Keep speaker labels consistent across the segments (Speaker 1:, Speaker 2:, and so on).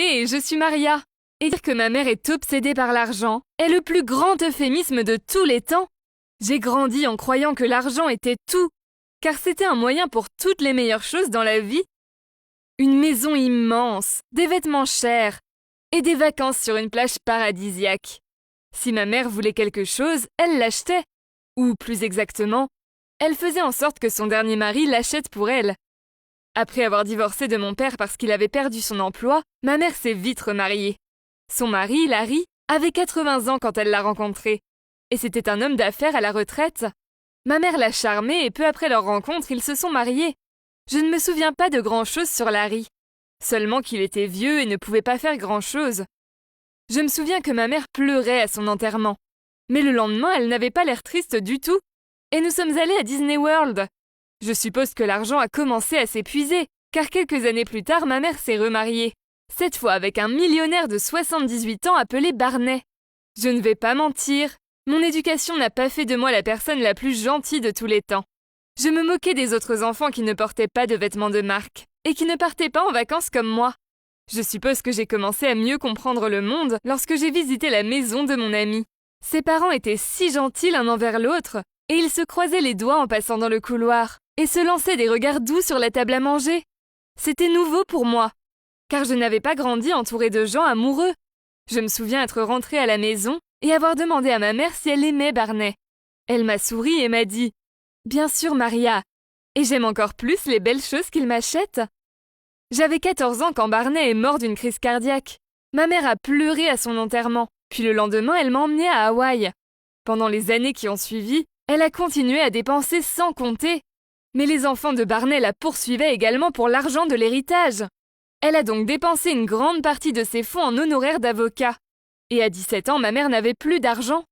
Speaker 1: Hé, je suis Maria. Et dire que ma mère est obsédée par l'argent est le plus grand euphémisme de tous les temps. J'ai grandi en croyant que l'argent était tout, car c'était un moyen pour toutes les meilleures choses dans la vie. Une maison immense, des vêtements chers et des vacances sur une plage paradisiaque. Si ma mère voulait quelque chose, elle l'achetait. Ou plus exactement, elle faisait en sorte que son dernier mari l'achète pour elle. Après avoir divorcé de mon père parce qu'il avait perdu son emploi, ma mère s'est vite remariée. Son mari, Larry, avait 80 ans quand elle l'a rencontré. Et c'était un homme d'affaires à la retraite. Ma mère l'a charmé et peu après leur rencontre, ils se sont mariés. Je ne me souviens pas de grand-chose sur Larry. Seulement qu'il était vieux et ne pouvait pas faire grand-chose. Je me souviens que ma mère pleurait à son enterrement. Mais le lendemain, elle n'avait pas l'air triste du tout. Et nous sommes allés à Disney World. Je suppose que l'argent a commencé à s'épuiser, car quelques années plus tard, ma mère s'est remariée. Cette fois avec un millionnaire de 78 ans appelé Barney. Je ne vais pas mentir, mon éducation n'a pas fait de moi la personne la plus gentille de tous les temps. Je me moquais des autres enfants qui ne portaient pas de vêtements de marque et qui ne partaient pas en vacances comme moi. Je suppose que j'ai commencé à mieux comprendre le monde lorsque j'ai visité la maison de mon ami. Ses parents étaient si gentils l'un envers l'autre, et ils se croisaient les doigts en passant dans le couloir, et se lançaient des regards doux sur la table à manger. C'était nouveau pour moi, car je n'avais pas grandi entourée de gens amoureux. Je me souviens être rentrée à la maison et avoir demandé à ma mère si elle aimait Barney. Elle m'a souri et m'a dit « Bien sûr, Maria, et j'aime encore plus les belles choses qu'il m'achète. » J'avais 14 ans quand Barney est mort d'une crise cardiaque. Ma mère a pleuré à son enterrement, puis le lendemain, elle m'a emmenée à Hawaï. Pendant les années qui ont suivi, elle a continué à dépenser sans compter. Mais les enfants de Barney la poursuivaient également pour l'argent de l'héritage. Elle a donc dépensé une grande partie de ses fonds en honoraires d'avocat. Et à 17 ans, ma mère n'avait plus d'argent.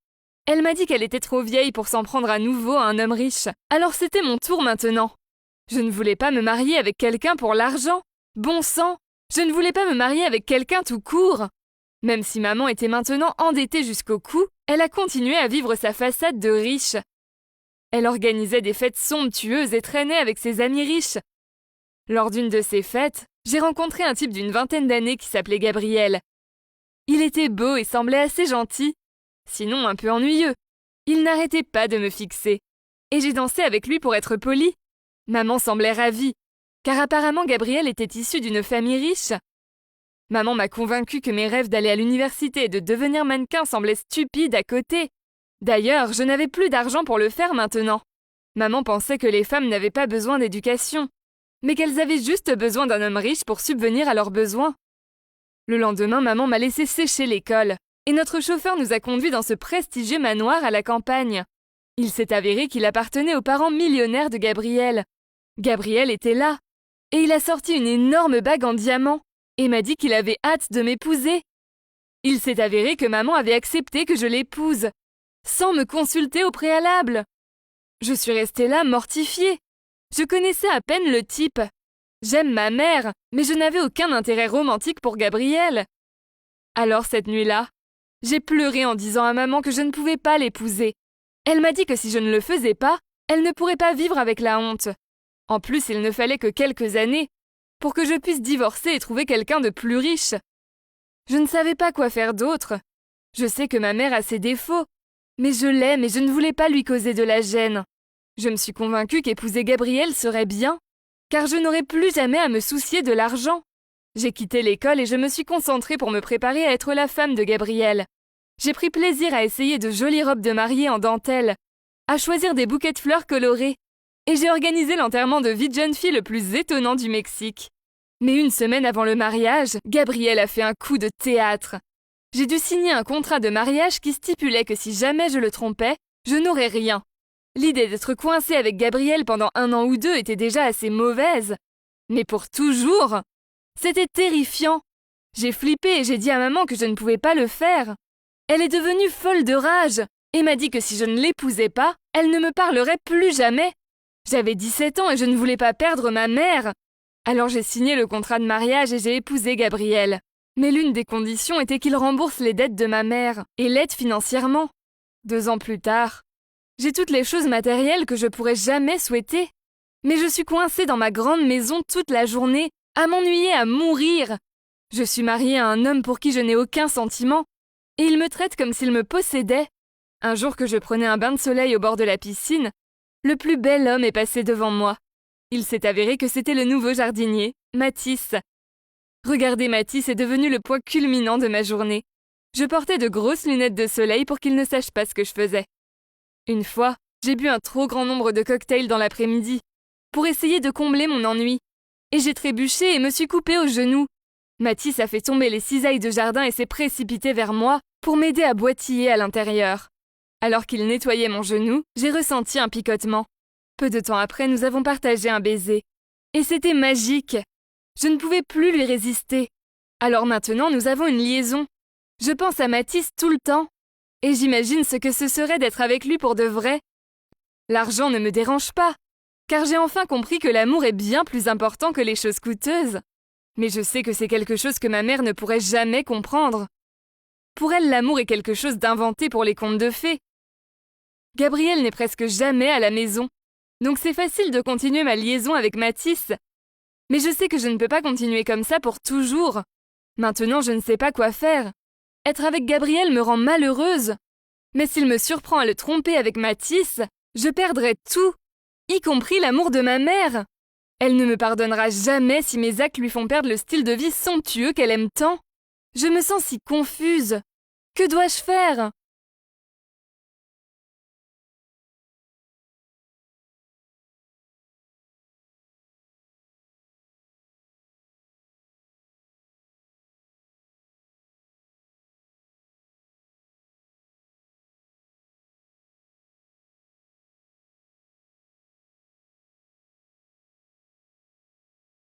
Speaker 1: Elle m'a dit qu'elle était trop vieille pour s'en prendre à nouveau à un homme riche. Alors c'était mon tour maintenant. Je ne voulais pas me marier avec quelqu'un pour l'argent. Bon sang, je ne voulais pas me marier avec quelqu'un tout court. Même si maman était maintenant endettée jusqu'au cou, elle a continué à vivre sa façade de riche. Elle organisait des fêtes somptueuses et traînait avec ses amis riches. Lors d'une de ces fêtes, j'ai rencontré un type d'une vingtaine d'années qui s'appelait Gabriel. Il était beau et semblait assez gentil, sinon un peu ennuyeux. Il n'arrêtait pas de me fixer. Et j'ai dansé avec lui pour être poli. Maman semblait ravie, car apparemment Gabriel était issu d'une famille riche. Maman m'a convaincue que mes rêves d'aller à l'université et de devenir mannequin semblaient stupides à côté. D'ailleurs, je n'avais plus d'argent pour le faire maintenant. Maman pensait que les femmes n'avaient pas besoin d'éducation, mais qu'elles avaient juste besoin d'un homme riche pour subvenir à leurs besoins. Le lendemain, maman m'a laissé sécher l'école, et notre chauffeur nous a conduits dans ce prestigieux manoir à la campagne. Il s'est avéré qu'il appartenait aux parents millionnaires de Gabriel. Gabriel était là, et il a sorti une énorme bague en diamant, et m'a dit qu'il avait hâte de m'épouser. Il s'est avéré que maman avait accepté que je l'épouse, sans me consulter au préalable. Je suis restée là mortifiée. Je connaissais à peine le type. J'aime ma mère, mais je n'avais aucun intérêt romantique pour Gabriel. Alors cette nuit-là, j'ai pleuré en disant à maman que je ne pouvais pas l'épouser. Elle m'a dit que si je ne le faisais pas, elle ne pourrait pas vivre avec la honte. En plus, il ne fallait que quelques années pour que je puisse divorcer et trouver quelqu'un de plus riche. Je ne savais pas quoi faire d'autre. Je sais que ma mère a ses défauts, mais je l'aime et je ne voulais pas lui causer de la gêne. Je me suis convaincue qu'épouser Gabriel serait bien, car je n'aurais plus jamais à me soucier de l'argent. J'ai quitté l'école et je me suis concentrée pour me préparer à être la femme de Gabriel. J'ai pris plaisir à essayer de jolies robes de mariée en dentelle, à choisir des bouquets de fleurs colorés, et j'ai organisé l'enterrement de vie de jeune fille le plus étonnant du Mexique. Mais une semaine avant le mariage, Gabriel a fait un coup de théâtre. J'ai dû signer un contrat de mariage qui stipulait que si jamais je le trompais, je n'aurais rien. L'idée d'être coincée avec Gabriel pendant 1 an ou 2 était déjà assez mauvaise. Mais pour toujours, c'était terrifiant. J'ai flippé et j'ai dit à maman que je ne pouvais pas le faire. Elle est devenue folle de rage et m'a dit que si je ne l'épousais pas, elle ne me parlerait plus jamais. J'avais 17 ans et je ne voulais pas perdre ma mère. Alors j'ai signé le contrat de mariage et j'ai épousé Gabriel. Mais l'une des conditions était qu'il rembourse les dettes de ma mère et l'aide financièrement. 2 ans plus tard, j'ai toutes les choses matérielles que je pourrais jamais souhaiter. Mais je suis coincée dans ma grande maison toute la journée, à m'ennuyer à mourir. Je suis mariée à un homme pour qui je n'ai aucun sentiment, et il me traite comme s'il me possédait. Un jour que je prenais un bain de soleil au bord de la piscine, le plus bel homme est passé devant moi. Il s'est avéré que c'était le nouveau jardinier, Mathis. Regarder Mathis est devenu le point culminant de ma journée. Je portais de grosses lunettes de soleil pour qu'il ne sache pas ce que je faisais. Une fois, j'ai bu un trop grand nombre de cocktails dans l'après-midi pour essayer de combler mon ennui. Et j'ai trébuché et me suis coupé au genou. Mathis a fait tomber les cisailles de jardin et s'est précipité vers moi pour m'aider à boitiller à l'intérieur. Alors qu'il nettoyait mon genou, j'ai ressenti un picotement. Peu de temps après, nous avons partagé un baiser. Et c'était magique. Je ne pouvais plus lui résister. Alors maintenant, nous avons une liaison. Je pense à Mathis tout le temps. Et j'imagine ce que ce serait d'être avec lui pour de vrai. L'argent ne me dérange pas, car j'ai enfin compris que l'amour est bien plus important que les choses coûteuses. Mais je sais que c'est quelque chose que ma mère ne pourrait jamais comprendre. Pour elle, l'amour est quelque chose d'inventé pour les contes de fées. Gabriel n'est presque jamais à la maison, donc c'est facile de continuer ma liaison avec Mathis. Mais je sais que je ne peux pas continuer comme ça pour toujours. Maintenant, je ne sais pas quoi faire. Être avec Gabriel me rend malheureuse. Mais s'il me surprend à le tromper avec Mathis, je perdrai tout, y compris l'amour de ma mère. Elle ne me pardonnera jamais si mes actes lui font perdre le style de vie somptueux qu'elle aime tant. Je me sens si confuse. Que dois-je faire ?